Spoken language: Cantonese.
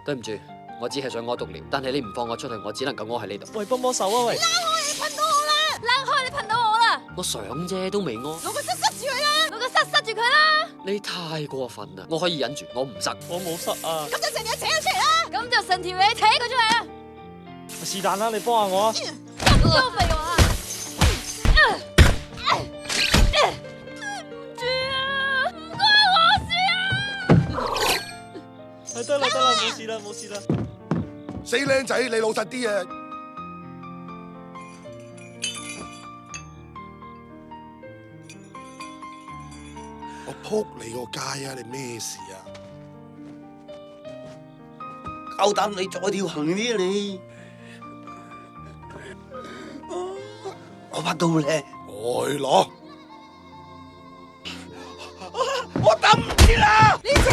對唔住，我只係想屙篤尿，但係你唔放我出去，我只能夠屙喺呢度。喂，幫手啊！喂，你噴到我啦！冷開，你噴到我啦！我想啫，都未屙。攞個塞住佢啦！攞個塞住佢啦！你太過分啦！我可以忍住，我唔塞。我冇塞啊！咁就成條扯咗出嚟啦！咁就成條嘢扯佢出嚟啦！是但啦，你幫下我啊！咁都廢話！得啦，冇事啦，冇事啦。死靚仔，你老實啲啊！我撲你個街啊！你咩事啊？夠膽你再跳行啲啊你！我把刀咧，來攞！我等唔切啦！你扯